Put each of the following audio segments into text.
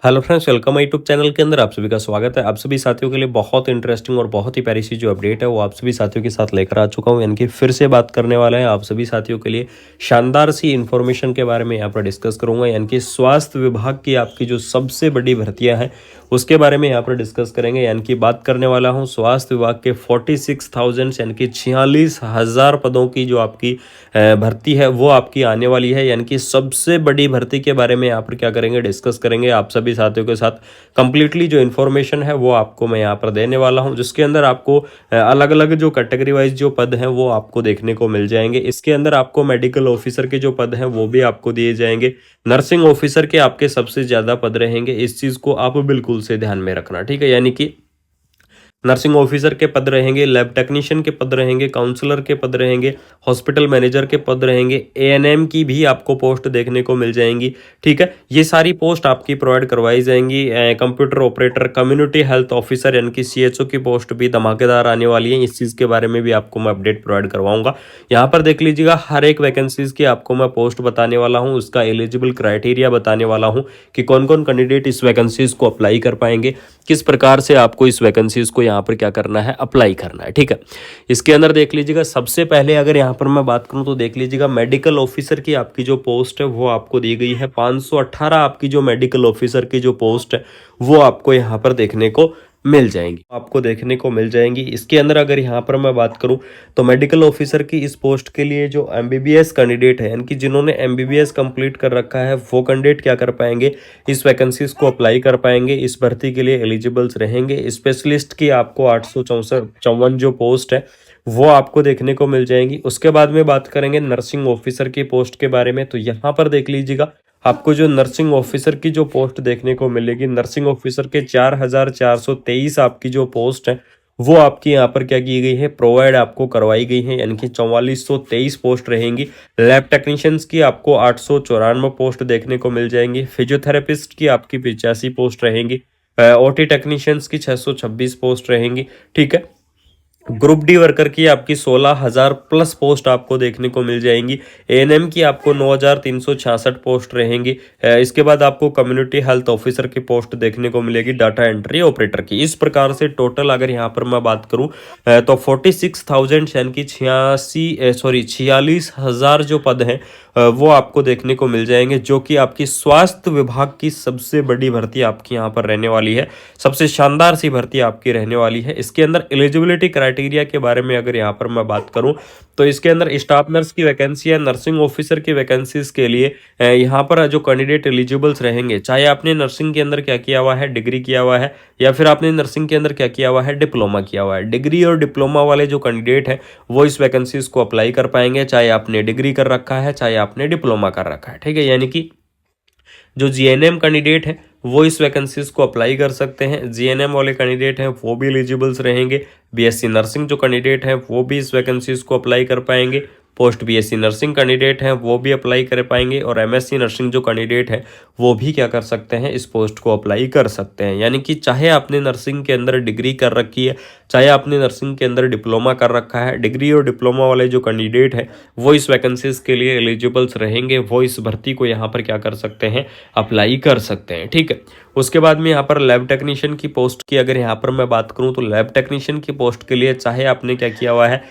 Hello friends, welcome my YouTube channel के अंदर आप सभी का स्वागत है। आप सभी साथियों के लिए बहुत इंटरेस्टिंग और बहुत ही प्यारी सी जो अपडेट है वो आप सभी साथियों के साथ लेकर आ चुका हूं। यानी कि फिर से बात करने वाला है आप सभी साथियों के लिए शानदार सी इन्फॉर्मेशन के बारे में यहाँ पर डिस्कस करूंगा। यानी कि स्वास्थ्य विभाग की आपकी जो सबसे बड़ी भर्तियां हैं उसके बारे में यहाँ पर डिस्कस करेंगे। यानी कि बात करने वाला हूँ स्वास्थ्य विभाग के 46,000 यानी कि 46,000 पदों की जो आपकी भर्ती है वो आपकी आने वाली है। यानी कि सबसे बड़ी भर्ती के बारे में यहाँ पर क्या करेंगे, डिस्कस करेंगे आप सभी साथियों के साथ। कंप्लीटली जो इन्फॉर्मेशन है वो आपको मैं यहाँ पर देने वाला हूँ, जिसके अंदर आपको अलग अलग जो कैटेगरी वाइज जो पद हैं वो आपको देखने को मिल जाएंगे। इसके अंदर आपको मेडिकल ऑफिसर के जो पद हैं वो भी आपको दिए जाएंगे। नर्सिंग ऑफिसर के आपके सबसे ज़्यादा पद रहेंगे। इस चीज़ को आप बिल्कुल से ध्यान में रखना, ठीक है। यानी कि नर्सिंग ऑफिसर के पद रहेंगे, लैब टेक्नीशियन के पद रहेंगे, काउंसलर के पद रहेंगे, हॉस्पिटल मैनेजर के पद रहेंगे, एएनएम की भी आपको पोस्ट देखने को मिल जाएंगी, ठीक है। ये सारी पोस्ट आपकी प्रोवाइड करवाई जाएंगी। Computer operator, community health officer यानी कि सीएचओ की पोस्ट भी धमाकेदार आने वाली है। इस चीज़ के बारे में भी आपको मैं अपडेट प्रोवाइड करवाऊंगा। यहाँ पर देख लीजिएगा, हर एक वैकेंसीज की आपको मैं पोस्ट बताने वाला हूँ, उसका एलिजिबल क्राइटेरिया बताने वाला हूँ कि कौन कौन कैंडिडेट इस वैकेंसीज को अप्लाई कर पाएंगे, किस प्रकार से आपको इस वैकेंसीज को यहाँ पर क्या करना है, अप्लाई करना है, ठीक है। इसके अंदर देख लीजिएगा, सबसे पहले अगर यहाँ पर मैं बात करूँ तो देख लीजिएगा मेडिकल ऑफिसर की आपकी जो पोस्ट है वो आपको दी गई है। 518 आपकी जो मेडिकल ऑफिसर की जो पोस्ट है वो आपको यहाँ पर देखने को मिल जाएंगी, आपको देखने को मिल जाएंगी। इसके अंदर अगर यहाँ पर मैं बात करूँ तो मेडिकल ऑफिसर की इस पोस्ट के लिए जो एमबीबीएस कैंडिडेट है, यानी कि जिन्होंने एमबीबीएस कंप्लीट कर रखा है, वो कैंडिडेट क्या कर पाएंगे, इस वैकेंसीज को अप्लाई कर पाएंगे, इस भर्ती के लिए एलिजिबल्स रहेंगे। स्पेशलिस्ट की आपको 854 जो पोस्ट है वो आपको देखने को मिल जाएंगी। उसके बाद में बात करेंगे नर्सिंग ऑफिसर की पोस्ट के बारे में, तो यहाँ पर देख लीजिएगा, आपको जो नर्सिंग ऑफिसर की जो पोस्ट देखने को मिलेगी, नर्सिंग ऑफिसर के 4,423 आपकी जो पोस्ट है वो आपकी यहाँ पर क्या की गई है, प्रोवाइड आपको करवाई गई है। यानी कि 4423 पोस्ट रहेंगी। लैब टेक्नीशियंस की आपको 894 पोस्ट देखने को मिल जाएंगी। फिजियोथेरेपिस्ट की आपकी 85 पोस्ट रहेंगी। ओटी टेक्नीशियंस की 626 पोस्ट रहेंगी, ठीक है। ग्रुप डी वर्कर की आपकी 16,000 प्लस पोस्ट आपको देखने को मिल जाएंगी। एएनएम की आपको 9,366 पोस्ट रहेंगी। इसके बाद आपको कम्युनिटी हेल्थ ऑफिसर की पोस्ट देखने को मिलेगी, डाटा एंट्री ऑपरेटर की। इस प्रकार से टोटल अगर यहाँ पर मैं बात करूँ तो 46,000 यानी कि 46,000 जो पद हैं वो आपको देखने को मिल जाएंगे, जो कि आपकी स्वास्थ्य विभाग की सबसे बड़ी भर्ती आपकी यहाँ पर रहने वाली है। सबसे शानदार सी भर्ती आपकी रहने वाली है। इसके अंदर एलिजिबिलिटी क्राइटेरिया के बारे में अगर यहाँ पर मैं बात करूँ तो इसके अंदर स्टाफ नर्स की वैकेंसी है, नर्सिंग ऑफिसर की वैकेंसीज के लिए यहाँ पर जो कैंडिडेट एलिजिबल्स रहेंगे, चाहे आपने नर्सिंग के अंदर क्या किया हुआ है, डिग्री किया हुआ है, या फिर आपने नर्सिंग के अंदर क्या किया हुआ है, डिप्लोमा किया हुआ है। डिग्री और डिप्लोमा वाले जो कैंडिडेट हैं वो इस वैकेंसीज को अप्लाई कर पाएंगे, चाहे आपने डिग्री कर रखा है, चाहे आपने डिप्लोमा कर रखा है, ठीक है। यानी कि जो जीएनएम कैंडिडेट है वो इस वैकेंसीज को अप्लाई कर सकते हैं। जीएनएम वाले कैंडिडेट हैं वो भी एलिजिबल्स रहेंगे। बीएससी नर्सिंग जो कैंडिडेट हैं वो भी इस वैकेंसीज को अप्लाई कर पाएंगे। पोस्ट बीएससी नर्सिंग कैंडिडेट हैं वो भी अप्लाई कर पाएंगे, और एमएससी नर्सिंग जो कैंडिडेट है वो भी क्या कर सकते हैं, इस पोस्ट को अप्लाई कर सकते हैं। यानी कि चाहे आपने नर्सिंग के अंदर डिग्री कर रखी है, चाहे आपने नर्सिंग के अंदर डिप्लोमा कर रखा है, डिग्री और डिप्लोमा वाले जो कैंडिडेट है वो इस वैकेंसीज के लिए एलिजिबल्स रहेंगे। वो इस भर्ती को यहाँ पर क्या कर सकते हैं, अप्लाई कर सकते हैं, ठीक है। उसके बाद में यहाँ पर लैब टेक्नीशियन की पोस्ट की अगर यहाँ पर मैं बात करूँ तो लैब टेक्नीशियन की पोस्ट के लिए चाहे आपने क्या किया हुआ है,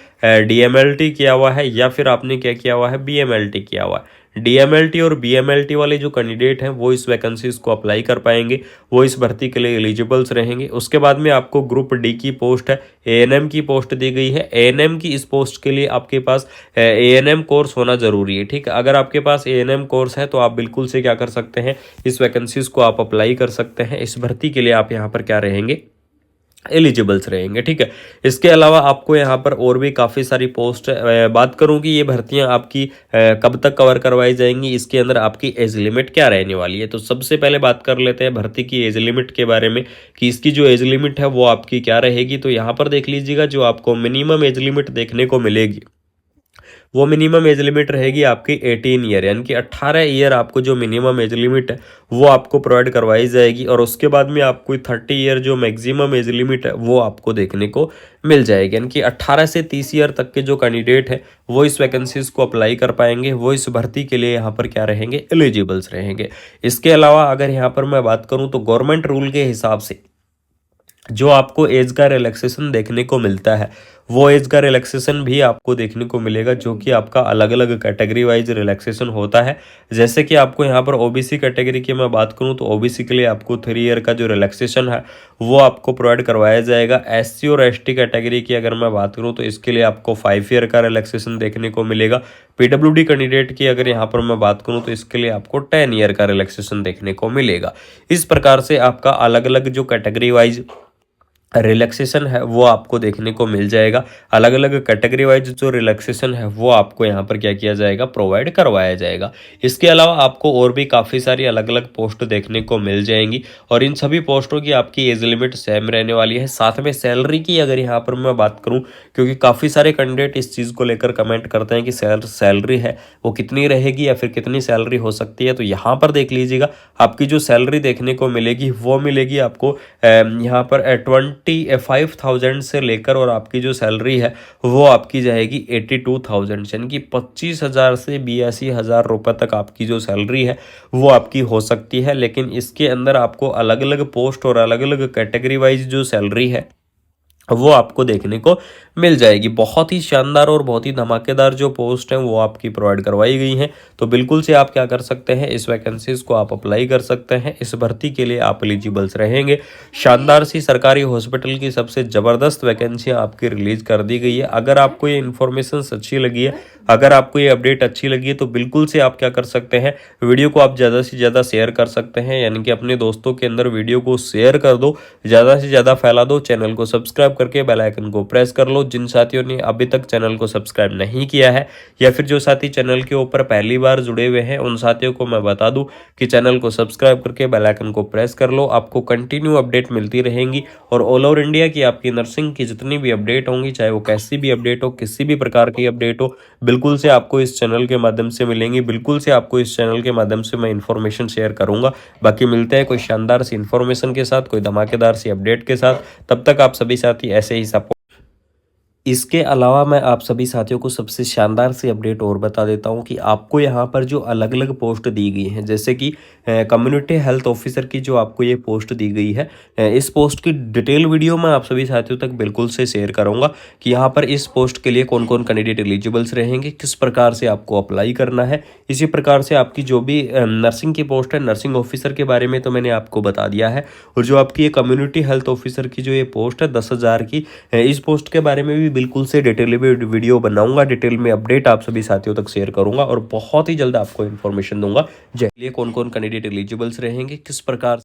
डीएमएलटी किया हुआ है, या फिर आपने क्या किया हुआ है, बीएमएलटी किया हुआ है। डीएमएलटी और बीएमएलटी वाले जो कैंडिडेट हैं वो इस वैकेंसीज को अप्लाई कर पाएंगे, वो इस भर्ती के लिए एलिजिबल्स रहेंगे। उसके बाद में आपको ग्रुप डी की पोस्ट है, एएनएम की पोस्ट दी गई है। एएनएम की इस पोस्ट के लिए आपके पास एएनएम कोर्स होना जरूरी है, ठीक है। अगर आपके पास एएनएम कोर्स है तो आप बिल्कुल से क्या कर सकते हैं, इस वैकेंसीज को आप अप्लाई कर सकते हैं। इस भर्ती के लिए आप यहाँ पर क्या रहेंगे, एलिजिबल्स रहेंगे, ठीक है। इसके अलावा आपको यहाँ पर और भी काफ़ी सारी पोस्ट बात करूँ कि ये भर्तियाँ आपकी कब तक कवर करवाई जाएंगी, इसके अंदर आपकी एज लिमिट क्या रहने वाली है। तो सबसे पहले बात कर लेते हैं भर्ती की एज लिमिट के बारे में कि इसकी जो एज लिमिट है वो आपकी क्या रहेगी। तो यहाँ पर देख लीजिएगा, जो आपको मिनिमम एज लिमिट देखने को मिलेगी वो मिनिमम एज लिमिट रहेगी आपकी 18 ईयर, यानी कि 18 ईयर आपको जो मिनिमम एज लिमिट है वो आपको प्रोवाइड करवाई जाएगी। और उसके बाद में आपको 30 ईयर जो मैक्सिमम एज लिमिट है वो आपको देखने को मिल जाएगी, यानी कि 18 से 30 ईयर तक के जो कैंडिडेट है वो इस वैकेंसीज को अप्लाई कर पाएंगे, वो इस भर्ती के लिए यहाँ पर क्या रहेंगे, एलिजिबल्स रहेंगे। इसके अलावा अगर यहाँ पर मैं बात करूँ तो गवर्नमेंट रूल के हिसाब से जो आपको एज का रिलैक्सेशन देखने को मिलता है वो एज का रिलैक्सेशन भी आपको देखने को मिलेगा, जो कि आपका अलग अलग कैटेगरी वाइज रिलैक्सेशन होता है। जैसे कि आपको यहाँ पर ओबीसी कैटेगरी की मैं बात करूँ तो ओबीसी के लिए आपको 3 ईयर का जो रिलैक्सेशन है वो आपको प्रोवाइड करवाया जाएगा। एससी और एसटी कैटेगरी की अगर मैं बात करूँ तो इसके लिए आपको 5 ईयर का रिलैक्सेशन देखने को मिलेगा। पीडब्ल्यूडी कैंडिडेट की अगर यहाँ पर मैं बात करूँ तो इसके लिए आपको 10 ईयर का रिलैक्सेशन देखने को मिलेगा। इस प्रकार से आपका अलग अलग जो कैटेगरी वाइज रिलैक्सेशन है वो आपको देखने को मिल जाएगा। अलग अलग कैटेगरी वाइज जो रिलैक्सेशन है वो आपको यहाँ पर क्या किया जाएगा, प्रोवाइड करवाया जाएगा। इसके अलावा आपको और भी काफ़ी सारी अलग अलग पोस्ट देखने को मिल जाएंगी और इन सभी पोस्टों की आपकी एज लिमिट सेम रहने वाली है। साथ में सैलरी की अगर यहाँ पर मैं बात करूँ, क्योंकि काफ़ी सारे कैंडिडेट इस चीज़ को लेकर कमेंट करते हैं कि सैलरी है वो कितनी रहेगी या फिर कितनी सैलरी हो सकती है, तो यहाँ पर देख लीजिएगा आपकी जो सैलरी देखने को मिलेगी वो मिलेगी आपको यहाँ पर 25,000 से लेकर और आपकी जो सैलरी है वो आपकी जाएगी 82,000, यानी कि 25,000 से 82,000 रुपये तक आपकी जो सैलरी है वो आपकी हो सकती है। लेकिन इसके अंदर आपको अलग अलग पोस्ट और अलग अलग कैटेगरी वाइज जो सैलरी है वो आपको देखने को मिल जाएगी। बहुत ही शानदार और बहुत ही धमाकेदार जो पोस्ट हैं वो आपकी प्रोवाइड करवाई गई हैं। तो बिल्कुल से आप क्या कर सकते हैं, इस वैकेंसीज को आप अप्लाई कर सकते हैं। इस भर्ती के लिए आप एलिजिबल्स रहेंगे। शानदार सी सरकारी हॉस्पिटल की सबसे ज़बरदस्त वैकेंसियाँ आपकी रिलीज कर दी गई है। अगर आपको ये इन्फॉर्मेशन अच्छी लगी है, अगर आपको ये अपडेट अच्छी लगी है, तो बिल्कुल से आप क्या कर सकते हैं, वीडियो को आप ज़्यादा से ज़्यादा शेयर कर सकते हैं, यानी कि अपने दोस्तों के अंदर वीडियो को शेयर कर दो, ज़्यादा से ज़्यादा फैला दो। चैनल को सब्सक्राइब करके बेल आइकन को प्रेस कर लो। जिन साथियों ने अभी तक चैनल को सब्सक्राइब नहीं किया है या फिर जो साथी चैनल के ऊपर पहली बार जुड़े हुए हैं, उन साथियों को मैं बता दूं कि चैनल को सब्सक्राइब करके बेल आइकन को प्रेस कर लो। आपको कंटिन्यू अपडेट मिलती रहेंगी और ऑल ओवर इंडिया की आपकी नर्सिंग की जितनी भी अपडेट होंगी, चाहे वो कैसी भी अपडेट हो, किसी भी प्रकार की अपडेट हो, बिल्कुल से आपको इस चैनल के माध्यम से मिलेंगी। बिल्कुल से आपको इस चैनल के माध्यम से मैं इन्फॉर्मेशन शेयर करूंगा। बाकी मिलते हैं कोई शानदार सी इन्फॉर्मेशन के साथ, कोई धमाकेदार सी अपडेट के साथ। तब तक आप सभी साथी ऐसे ही सपोर्ट। इसके अलावा मैं आप सभी साथियों को सबसे शानदार सी अपडेट और बता देता हूं कि आपको यहां पर जो अलग अलग पोस्ट दी गई हैं, जैसे कि कम्युनिटी हेल्थ ऑफिसर की जो आपको ये पोस्ट दी गई है, इस पोस्ट की डिटेल वीडियो मैं आप सभी साथियों तक बिल्कुल से शेयर करूंगा कि यहाँ पर इस पोस्ट के लिए कौन कौन कैंडिडेट एलिजिबल्स रहेंगे, किस प्रकार से आपको अप्लाई करना है। इसी प्रकार से आपकी जो भी नर्सिंग की पोस्ट है, नर्सिंग ऑफिसर के बारे में तो मैंने आपको बता दिया है, और जो आपकी ये कम्युनिटी हेल्थ ऑफिसर की जो ये पोस्ट है 10,000 की, इस पोस्ट के बारे में भी बिल्कुल से डिटेल में वीडियो बनाऊंगा, डिटेल में अपडेट आप सभी साथियों तक शेयर करूंगा और बहुत ही जल्द आपको इन्फॉर्मेशन दूंगा। जय, कौन कौन कैंडिडेट एलिजिबल्स रहेंगे, किस प्रकार